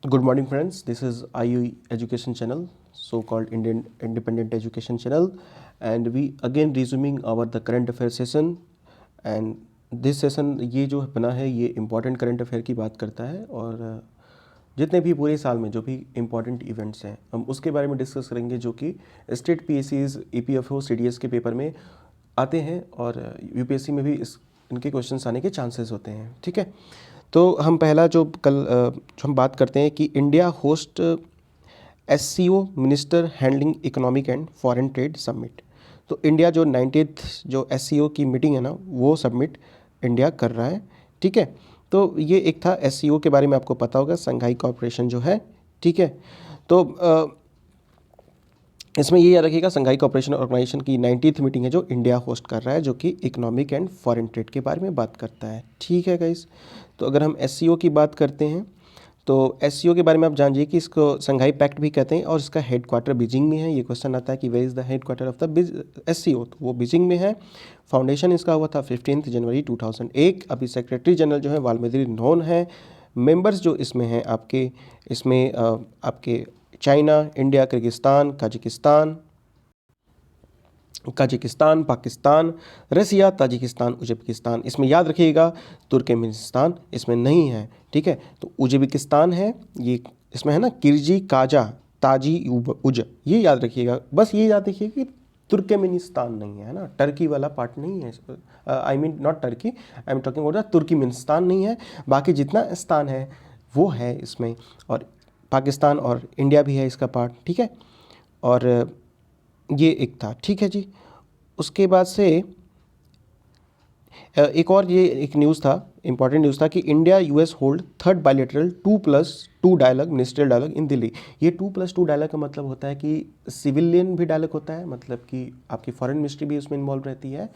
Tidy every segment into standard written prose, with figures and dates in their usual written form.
Good morning, friends. This is IU Education Channel, so-called Indian Independent Education Channel, and we again resuming our the current affair session. And this session ये जो बना है ये important current affair की बात करता है और जितने भी पूरे साल में जो भी इम्पॉर्टेंट इवेंट्स हैं हम उसके बारे में डिस्कस करेंगे जो कि स्टेट पीएससीज ईपीएफओ सीडीएस के पेपर में आते हैं और यूपीएससी में भी इनके क्वेश्चंस आने के चांसेस होते हैं। ठीक है, तो हम पहला जो हम बात करते हैं कि India host SCO minister handling economic and foreign trade summit. तो इंडिया जो 90th जो एससीओ की मीटिंग है ना वो सबमिट इंडिया कर रहा है। ठीक है, तो ये एक था एससीओ के बारे में, आपको पता होगा संघाई कॉर्पोरेशन जो है। ठीक है, तो इसमें ये याद रखिएगा संघाई कॉर्पोरेशन ऑर्गेनाइजेशन की 90th मीटिंग है जो इंडिया होस्ट कर रहा है, जो कि इकोनॉमिक एंड फॉरेन ट्रेड के बारे में बात करता है। ठीक है गाइस, तो अगर हम एससीओ की बात करते हैं तो एससीओ के बारे में आप जानिए कि इसको संघाई पैक्ट भी कहते हैं और इसका हेडक्वार्टर बीजिंग में है। ये क्वेश्चन आता है कि where is the headquarter of the SCO, तो वो बीजिंग में है। फाउंडेशन इसका हुआ था 15 जनवरी 2001। अभी सेक्रेटरी जनरल जो है वाल्मीकि नोन है। मेंबर्स जो इसमें हैं आपके आपके चाइना, इंडिया, काजाकिस्तान, पाकिस्तान, रसिया, ताजिकिस्तान, उज़्बेकिस्तान। इसमें याद रखिएगा तुर्कमेनिस्तान इसमें नहीं है। ठीक है, तो उज़्बेकिस्तान है, ये इसमें है ना, किर्जी, काजा, ताजी, उज, ये याद रखिएगा। बस ये याद रखिए कि तुर्कमेनिस्तान नहीं है ना, टर्की वाला पार्ट नहीं है। I mean not Turkey, I am talking about the Turkmenistan नहीं है। बाकी जितना स्थान है वो है इसमें, और पाकिस्तान और इंडिया भी है इसका पार्ट। ठीक है, और ये एक था। ठीक है जी, उसके बाद से एक और ये एक न्यूज़ था, इंपॉर्टेंट न्यूज़ था कि India US hold third bilateral 2+2 dialogue, ministerial dialogue in Delhi. ये 2+2 डायलॉग का मतलब होता है कि सिविलियन भी डायलॉग होता है, मतलब कि आपकी फॉरेन मिनिस्ट्री भी उसमें इन्वॉल्व रहती है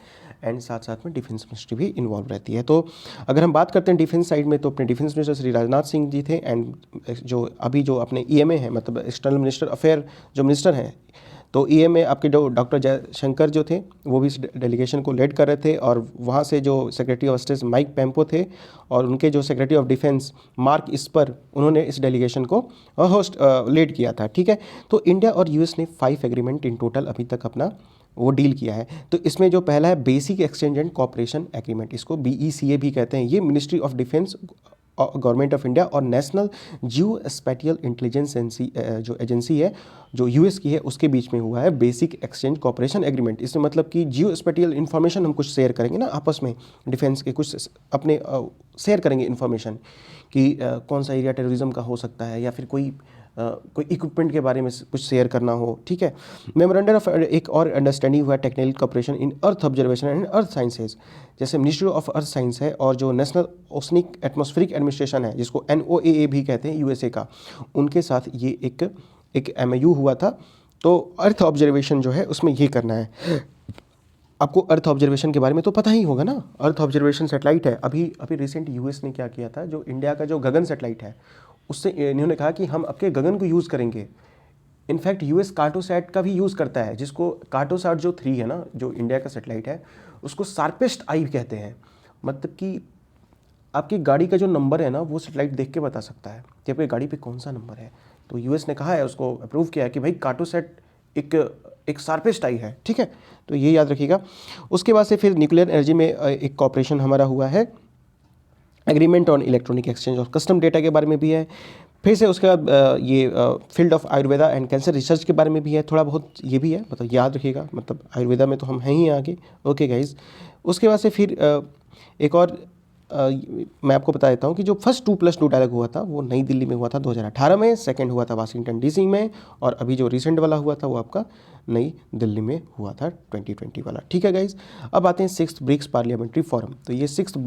एंड साथ साथ में डिफेंस मिनिस्ट्री भी इन्वॉल्व रहती है। तो अगर हम बात करते हैं डिफेंस साइड में, तो अपने डिफेंस मिनिस्टर श्री राजनाथ सिंह जी थे, एंड जो अभी जो अपने ईएमए है, मतलब एक्सटर्नल मिनिस्टर अफेयर जो मिनिस्टर हैं, तो ईएमए आपके जो डॉक्टर जयशंकर जो थे वो भी इस डेलीगेशन को लीड कर रहे थे, और वहाँ से जो सेक्रेटरी ऑफ स्टेट माइक पेम्पो थे और उनके जो सेक्रेटरी ऑफ डिफेंस मार्क इस्पर, उन्होंने इस डेलीगेशन को होस्ट लीड किया था। ठीक है, तो इंडिया और यूएस ने 5 एग्रीमेंट इन टोटल अभी तक अपना वो डील किया है। तो इसमें जो पहला है basic exchange and cooperation agreement, इसको BECA भी कहते हैं। ये ministry of defence, government of India और नेशनल जियो स्पेटियल इंटेलिजेंस जो एजेंसी है जो यूएस की है उसके बीच में हुआ है बेसिक एक्सचेंज कॉपरेशन एग्रीमेंट। इसमें मतलब कि जियो स्पेटियल इन्फॉर्मेशन हम कुछ शेयर करेंगे ना आपस में, डिफेंस के कुछ अपने शेयर करेंगे इन्फॉर्मेशन कि कौन सा एरिया टेररिज्म का हो सकता है, या फिर कोई इक्विपमेंट के बारे में कुछ शेयर करना हो। ठीक है, मेमोरेंडम ऑफ एक और अंडरस्टैंडिंग हुआ technical cooperation in earth observation and earth sciences, जैसे मिनिस्ट्री ऑफ अर्थ साइंस है और जो नेशनल ओशनिक एटमॉस्फेरिक एडमिनिस्ट्रेशन है जिसको NOAA भी कहते हैं यूएसए का, उनके साथ ये एक MOU हुआ था। तो अर्थ ऑब्जर्वेशन जो है उसमें ये करना है। आपको अर्थ ऑब्जर्वेशन के बारे में तो पता ही होगा ना, अर्थ ऑब्जर्वेशन सैटेलाइट है। अभी रिसेंट यूएस ने क्या किया था, जो इंडिया का जो गगन सैटेलाइट है उससे इन्होंने कहा कि हम आपके गगन को यूज़ करेंगे। इनफैक्ट यूएस कार्टोसैट का भी यूज़ करता है, जिसको कार्टोसैट जो 3 है ना, जो इंडिया का सैटेलाइट है, उसको शार्पेस्ट आई कहते हैं। मतलब कि आपकी गाड़ी का जो नंबर है ना वो सैटेलाइट देख के बता सकता है कि आपकी गाड़ी पे कौन सा नंबर है। तो यूएस ने कहा है, उसको अप्रूव किया है कि भाई कार्टोसैट एक शार्पेस्ट आई है। ठीक है, तो ये याद रखिएगा। उसके बाद से फिर न्यूक्लियर एनर्जी में एक कॉपरेशन हमारा हुआ है, एग्रीमेंट ऑन इलेक्ट्रॉनिक एक्सचेंज और कस्टम डेटा के बारे में भी है। फिर से उसके बाद ये field of Ayurveda and cancer research के बारे में भी है, थोड़ा बहुत ये भी है, मतलब याद रखिएगा, मतलब आयुर्वेदा में तो हम हैं ही आगे। ओके गाइज, उसके बाद से फिर एक और मैं आपको बता देता हूँ कि जो फर्स्ट 2+2 डायलॉग हुआ था वो नई दिल्ली में हुआ था 2018 में, सेकंड हुआ था वाशिंगटन DC में, और अभी जो रिसेंट वाला हुआ था वो आपका नई दिल्ली में हुआ था 2020 वाला। ठीक है गाइज, अब आते हैं 6th ब्रिक्स पार्लियामेंट्री फोरम। तो ये 6th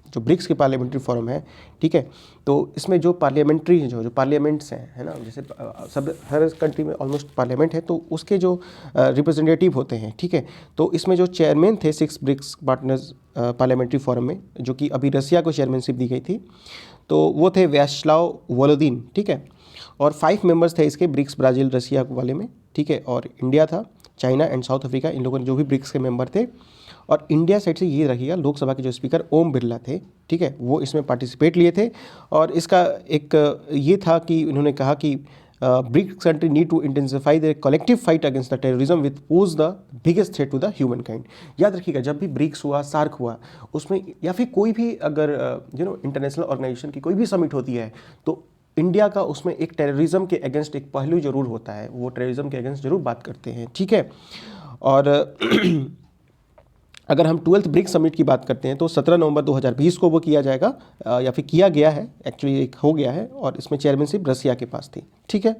जो ब्रिक्स के पार्लियामेंट्री फोरम है। ठीक है, तो इसमें जो पार्लियामेंट्री जो पार्लियामेंट्स हैं, है ना, जैसे सब हर कंट्री में ऑलमोस्ट पार्लियामेंट है, तो उसके जो रिप्रेजेंटेटिव होते हैं। ठीक है, तो इसमें जो चेयरमैन थे 6 ब्रिक्स पार्टनर्स पार्लियामेंट्री फोरम में, जो कि अभी रसिया को चेयरमैनशिप दी गई थी, तो वो थे व्यास्लाव वोलोदिन। ठीक है, और 5 मेंबर्स थे इसके, ब्रिक्स ब्राज़ील रसिया वाले में। ठीक है, और इंडिया था, चाइना एंड साउथ अफ्रीका, इन लोगों ने जो भी ब्रिक्स के मेंबर थे। और इंडिया साइड से ये रखिएगा, लोकसभा के जो स्पीकर ओम बिरला थे, ठीक है, वो इसमें पार्टिसिपेट लिए थे। और इसका एक ये था कि उन्होंने कहा कि BRICS country need to intensify the collective fight against the terrorism with pose the biggest threat to the human kind. याद रखिएगा, जब भी ब्रिक्स हुआ, सार्क हुआ, उसमें या फिर कोई भी अगर इंटरनेशनल ऑर्गेनाइजेशन की कोई भी समिट होती है, तो इंडिया का उसमें एक टेररिज्म के अगेंस्ट एक पहलू जरूर होता है, वो टेररिज्म के अगेंस्ट जरूर बात करते हैं, ठीक है। और अगर हम 12th ब्रिक्स समिट की बात करते हैं तो 17 नवंबर 2020 को वो किया जाएगा, या फिर किया गया है, एक्चुअली एक हो गया है, और इसमें चेयरमैनशिप रसिया के पास थी, ठीक है।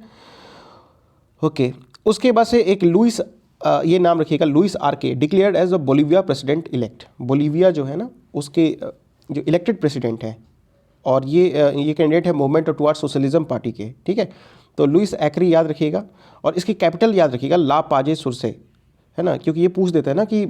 ओके, उसके बाद से एक लुइस, ये नाम रखिएगा, Luis Arce declared as a Bolivia president elect. Bolivia जो है ना, उसके जो इलेक्टेड प्रेसिडेंट है, और ये कैंडिडेट है मूवमेंट टुवर्ड्स सोशलिज्म पार्टी के, ठीक है। तो लुइस एक्री याद रखिएगा, और इसकी कैपिटल याद रखिएगा, ला पाजे सुरसे, है ना, क्योंकि ये पूछ देता है ना कि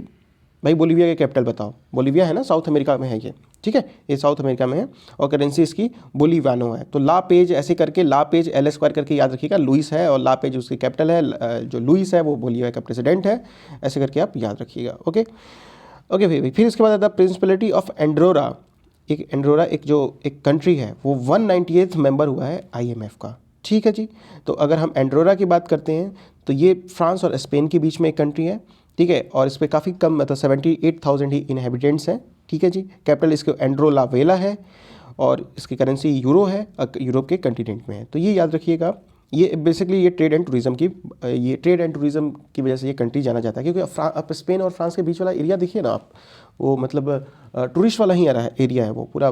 भाई बोलीविया की कैपिटल बताओ। बोलीविया है ना, साउथ अमेरिका में है ये, ठीक है, ये साउथ अमेरिका में है, और करेंसी इसकी बोलीवानो है। तो ला पेज ऐसे करके, ला पेज L स्क्वायर करके याद रखिएगा, लुइस है, और ला पेज उसकी कैपिटल है, जो लुइस है वो बोलीविया का प्रेसिडेंट है, ऐसे करके आप याद रखिएगा। ओके ओके भाई, फिर इसके बाद आता है प्रिंसिपलिटी ऑफ एंड्रोरा। एंड्रोरा एक कंट्री है, वो 198th मेंबर हुआ है IMF का, ठीक है जी। तो अगर हम एंड्रोरा की बात करते हैं तो ये फ्रांस और स्पेन के बीच में एक कंट्री है, ठीक है, और इस पर काफ़ी कम, मतलब 78,000 ही इनहेबिटेंट्स हैं, ठीक है जी। कैपिटल इसके एंड्रोला वेला है, और इसकी करेंसी यूरो है, यूरोप के कंटिनेंट में है। तो ये याद रखिएगा, ये बेसिकली ये ट्रेड एंड टूरिज्म की वजह से ये कंट्री जाना जाता है, क्योंकि आप स्पेन और फ्रांस के बीच वाला एरिया देखिए ना आप, वो मतलब टूरिस्ट वाला ही एरिया है, वो पूरा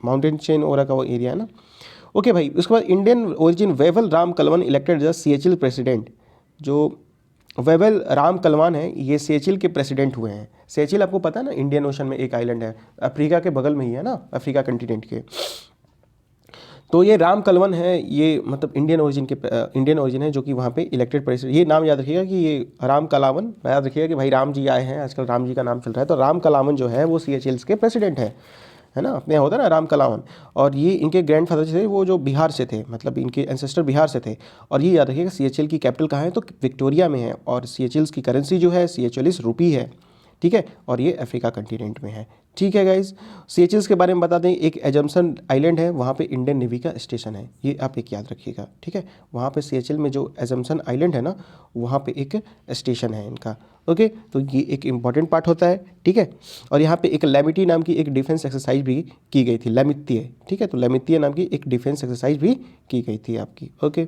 माउंटेन चेन वगैरह का वो एरिया है ना। ओके भाई, उसके बाद Indian origin Wavel Ramkalawan elected as CHL president. जो वेवल राम कलवान है, ये CHL के प्रेसिडेंट हुए हैं। CHL आपको पता है ना, इंडियन ओशन में एक आइलैंड है, अफ्रीका के बगल में ही है ना, अफ्रीका कंटिनेंट के। तो ये राम कलवन है, ये मतलब इंडियन ओरिजिन है, जो कि वहाँ पे इलेक्टेड प्रेसिडेंट। ये नाम याद रखिएगा कि ये राम कलावन, याद रखिएगा कि भाई राम जी आए हैं, आजकल राम जी का नाम चल रहा है, तो राम कलावन जो है वो CHL के प्रेसिडेंट है ना, अपने यहाँ होता है ना राम कलावन। और ये इनके ग्रैंडफादर थे, वो जो बिहार से थे, मतलब इनके एंसेस्टर बिहार से थे। और ये याद रखिएगा, CHL की कैपिटल कहाँ है, तो विक्टोरिया में है, और CHL की करेंसी जो है CHLS रुपी है, ठीक है, और ये अफ्रीका कंटिनेंट में है, ठीक है गाइज। CHLs के बारे में बता दें, एक एजम्सन आइलैंड है, वहाँ पे इंडियन नेवी का स्टेशन है, ये आप एक याद रखिएगा, ठीक है। वहाँ पे CHL में जो एजम्सन आइलैंड है ना, वहाँ पे एक स्टेशन है इनका। ओके, तो ये एक इम्पॉर्टेंट पार्ट होता है, ठीक है। और यहाँ पे एक लैमिटी नाम की एक डिफेंस एक्सरसाइज भी की गई थी, लैमित्य, ठीक है। तो लैमित्य नाम की एक डिफेंस एक्सरसाइज भी की गई थी आपकी। ओके,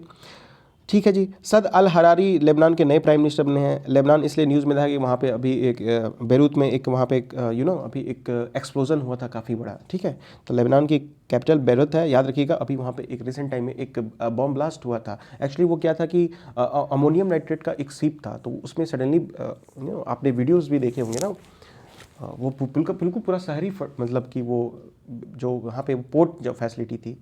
ठीक है जी। सद अल हरारी लेबनान के नए प्राइम मिनिस्टर बने हैं। लेबनान इसलिए न्यूज़ में था कि वहाँ पे अभी एक बेरूत में एक वहाँ पे एक अभी एक एक्सप्लोजन हुआ था काफ़ी बड़ा, ठीक है। तो लेबनान की कैपिटल बेरूत है, याद रखिएगा। अभी वहाँ पे एक रिसेंट टाइम में एक बॉम्ब ब्लास्ट हुआ था। एक्चुअली वो क्या था कि अमोनियम नाइट्रेट का एक सीप था, तो उसमें सडनली आपने वीडियोज़ भी देखे होंगे ना, वो बिल्कुल पूरा शहरी, मतलब कि वो जो वहाँ पे पोर्ट जो फैसिलिटी थी,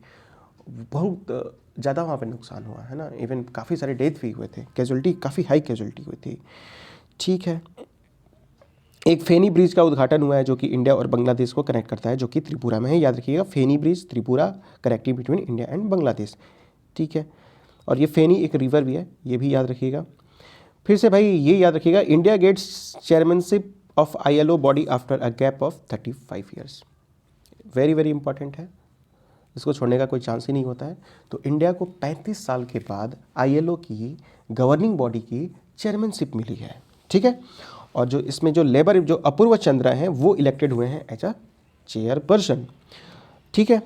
बहुत ज़्यादा वहाँ पे नुकसान हुआ है ना। इवन काफ़ी सारे डेथ भी हुए थे, कैजुअलिटी काफ़ी हाई कैजुअलिटी हुई थी, ठीक है। एक फेनी ब्रिज का उद्घाटन हुआ है, जो कि इंडिया और बांग्लादेश को कनेक्ट करता है, जो कि त्रिपुरा में है, याद रखिएगा। Feni bridge, Tripura, connecting between India and Bangladesh, ठीक है। और ये फेनी एक रिवर भी है, ये भी याद रखिएगा। फिर से भाई ये याद रखिएगा, India gets chairmanship of ILO body after a gap of 35 years. Very very important है, इसको छोड़ने का कोई चांस ही नहीं होता है। तो इंडिया को 35 साल के बाद ILO की गवर्निंग बॉडी की चेयरमैनशिप मिली है, ठीक है। और जो इसमें जो लेबर, जो अपूर्व चंद्रा हैं, वो इलेक्टेड हुए हैं एज अ चेयरपर्सन, ठीक है।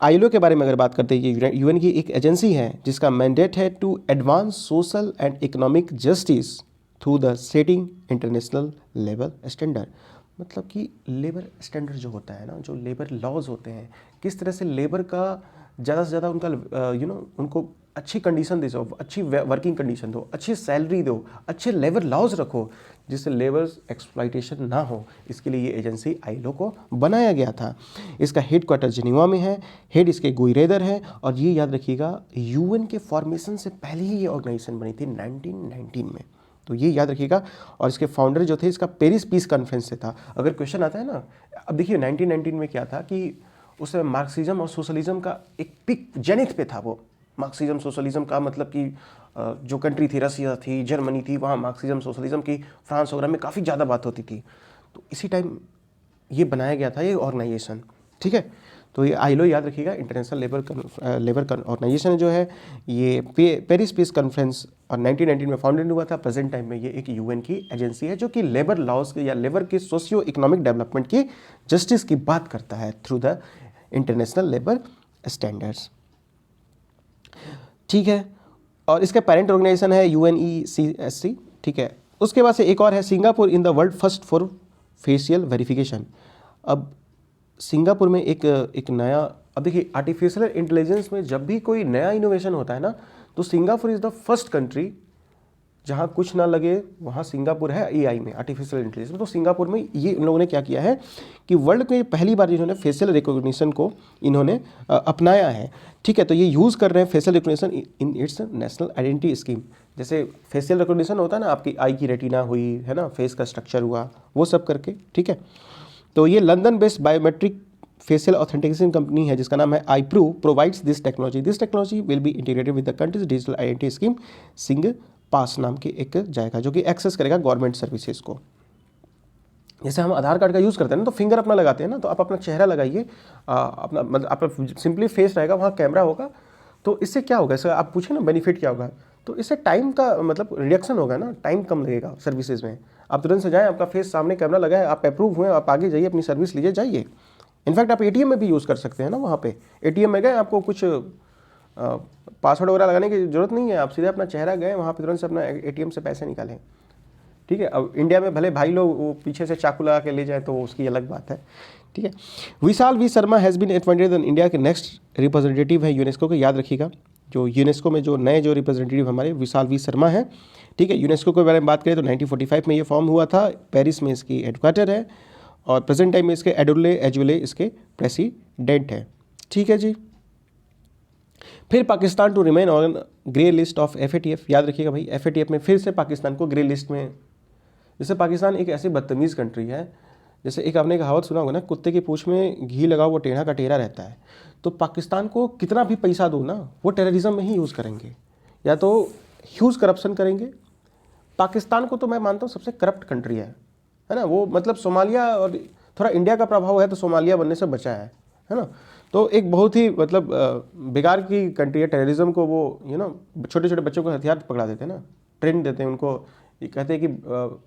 ILO के बारे में अगर बात करते हैं, ये UN की एक एजेंसी है जिसका मैंडेट है to advance social and economic justice through the setting international labour standard. मतलब कि लेबर स्टैंडर्ड जो होता है ना, जो लेबर लॉज होते हैं, किस तरह से लेबर का ज़्यादा से ज़्यादा उनका उनको अच्छी कंडीशन दे, अच्छी वर्किंग कंडीशन दो, अच्छी सैलरी दो, अच्छे लेबर लॉज रखो, जिससे लेबर्स एक्सप्लॉइटेशन ना हो। इसके लिए ये एजेंसी ILO को बनाया गया था। इसका हेड क्वार्टर जिनेवा में है, हेड इसके गुइरेदर है। और ये याद रखिएगा, UN के फॉर्मेशन से पहले ही ये ऑर्गेनाइजेशन बनी थी 1919 में, तो ये याद रखिएगा। और इसके फाउंडर जो थे, इसका पेरिस पीस कॉन्फ्रेंस से था। अगर क्वेश्चन आता है ना, अब देखिए 1919 में क्या था कि उस समय मार्क्सिज्म और सोशलिज्म का एक पिक जेनिथ पे था। वो मार्क्सिज्म सोशलिज्म का मतलब कि जो कंट्री थी, रसिया थी, जर्मनी थी, वहाँ मार्क्सिज्म सोशलिज्म की, फ्रांस वगैरह में काफ़ी ज़्यादा बात होती थी। तो इसी टाइम ये बनाया गया था ये ऑर्गेनाइजेशन, ठीक है। तो ये आईलो याद रखिएगा, इंटरनेशनल लेबर ऑर्गेनाइजेशन जो है ये पेरिस पीस कॉन्फ्रेंस और 1919 में फाउंडेड हुआ था। प्रेजेंट टाइम में ये एक यूएन की एजेंसी है जो कि लेबर लॉज या लेबर के सोशियो इकोनॉमिक डेवलपमेंट की जस्टिस की बात करता है through the international labour standards, ठीक है। और इसका पेरेंट ऑर्गेनाइजेशन है UNECSC, ठीक है। उसके बाद से एक और है Singapore in the world first for facial verification. अब सिंगापुर में एक नया, अब देखिए आर्टिफिशियल इंटेलिजेंस में जब भी कोई नया इनोवेशन होता है ना, तो Singapore is the first country जहाँ कुछ ना लगे, वहाँ सिंगापुर है AI में, आर्टिफिशियल इंटेलिजेंस में। तो सिंगापुर में ये इन लोगों ने क्या किया है कि वर्ल्ड में पहली बार इन्होंने फेशियल रिकॉग्निशन को इन्होंने अपनाया है, ठीक है। तो ये यूज़ कर रहे हैं facial recognition in its national identity scheme. जैसे फेशियल रिकॉग्निशन होता है ना, आपकी आई की रेटिना हुई है ना, फेस का स्ट्रक्चर हुआ, वो सब करके, ठीक है। तो ये London based biometric facial authentication company है जिसका नाम है iProve, provides this technology. This technology will be integrated with the country's digital identity scheme Singpass नाम की एक जाएगा जो कि एक्सेस करेगा गवर्नमेंट सर्विसेज को। जैसे हम आधार कार्ड का यूज़ करते हैं ना, तो फिंगर अपना लगाते हैं ना, तो आप अपना चेहरा लगाइए, अपना मतलब आपका सिंपली फेस रहेगा, वहाँ कैमरा होगा। तो इससे क्या होगा, इसका आप पूछे ना बेनिफिट क्या होगा, तो इससे टाइम का मतलब रिडक्शन होगा ना, टाइम कम लगेगा सर्विसेज में। आप तुरंत से जाएँ, आपका फेस सामने कैमरा लगा है, आप अप्रूव हुए, आप आगे जाइए, अपनी सर्विस लीजिए, जाइए। इनफैक्ट आप ATM में भी यूज़ कर सकते हैं ना, वहाँ पे ATM में गए, आपको कुछ पासवर्ड वगैरह लगाने की जरूरत नहीं है, आप सीधे अपना चेहरा गए वहाँ पे, तुरंत से अपना ATM से पैसे निकालें, ठीक है। अब इंडिया में भले भाई लोग वो पीछे से चाकू लगा के ले जाए तो उसकी अलग बात है, ठीक है। Vishal V Sharma has been appointed India के नेक्स्ट रिप्रेजेंटेटिव है यूनेस्को के, याद रखिएगा। जो यूनेस्को में जो नए जो रिप्रेजेंटेटिव हमारे विशाल वी शर्मा है, ठीक है। यूनेस्को के बारे में बात करें तो 1945 में ये फॉर्म हुआ था, पेरिस में इसकी हेडक्वार्टर है और प्रेजेंट टाइम में इसके एजुले इसके प्रेसिडेंट है, ठीक है जी। फिर Pakistan to remain on grey list of FATF, याद रखिएगा भाई, FATF में फिर से पाकिस्तान को ग्रे लिस्ट में। जैसे पाकिस्तान एक ऐसी बदतमीज़ कंट्री है, जैसे एक आपने कहावत सुना होगा ना, कुत्ते की पूंछ में घी लगाओ वो टेढ़ा का टेढ़ा रहता है। तो पाकिस्तान को कितना भी पैसा दो ना, वो टेररिज्म में ही यूज़ करेंगे, या तो ह्यूज करप्शन करेंगे। पाकिस्तान को तो मैं मानता हूँ सबसे करप्ट कंट्री है ना। वो मतलब सोमालिया और थोड़ा इंडिया का प्रभाव है तो सोमालिया बनने से बचा है ना। तो एक बहुत ही मतलब बेकार की कंट्री है। टेररिज्म को वो छोटे छोटे बच्चों को हथियार पकड़ा देते हैं ना, ट्रेन देते हैं उनको, ये कहते हैं कि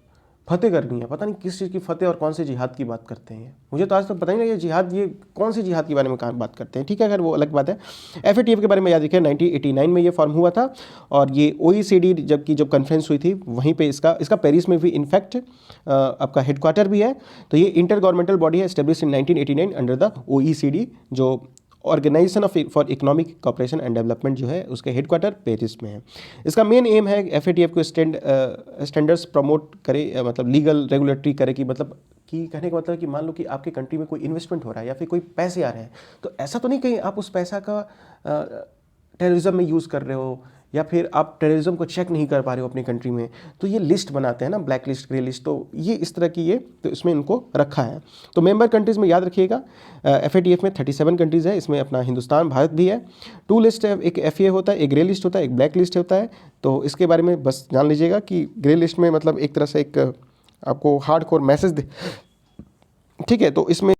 फतेह करनी है, पता नहीं किस चीज़ की फतेह और कौन सी जिहाद की बात करते हैं। मुझे तो आज तक पता ही नहीं ये जिहाद, ये कौन सी जिहाद के बारे में कहाँ बात करते हैं, ठीक है। अगर वो अलग बात है। FATF के बारे में याद रखिए 1989 में ये फॉर्म हुआ था और ये OECD जब कॉन्फ्रेंस हुई थी वहीं पे इसका पेरिस में भी इनफैक्ट आपका हेडक्वार्टर भी है। तो ये इंटर गवर्नमेंटल बॉडी है, establish in 1989 under the OECD, जो organisation for economic cooperation and development जो है उसके हेडक्वार्टर पेरिस में है। इसका मेन एम है FATF को स्टैंडर्ड्स प्रमोट करे, मतलब लीगल रेगुलेटरी करे, कि मतलब कि कहने का मतलब कि मान लो कि आपके कंट्री में कोई इन्वेस्टमेंट हो रहा है या फिर कोई पैसे आ रहे हैं, तो ऐसा तो नहीं कहीं आप उस पैसा का टेररिज्म में यूज़ कर रहे हो या फिर आप टेररिज्म को चेक नहीं कर पा रहे हो अपनी कंट्री में। तो ये लिस्ट बनाते हैं ना, ब्लैक लिस्ट, ग्रे लिस्ट, तो ये इस तरह की तो इसमें इनको रखा है। तो मेंबर कंट्रीज़ में याद रखिएगा FATF में 37 कंट्रीज़ है, इसमें अपना हिंदुस्तान, भारत भी है। 2 लिस्ट है, एक FA होता है, एक ग्रे लिस्ट होता है, एक ब्लैक लिस्ट होता है। तो इसके बारे में बस जान लीजिएगा कि ग्रे लिस्ट में मतलब एक तरह से एक आपको हार्ड कोर मैसेज दे, ठीक है। तो इसमें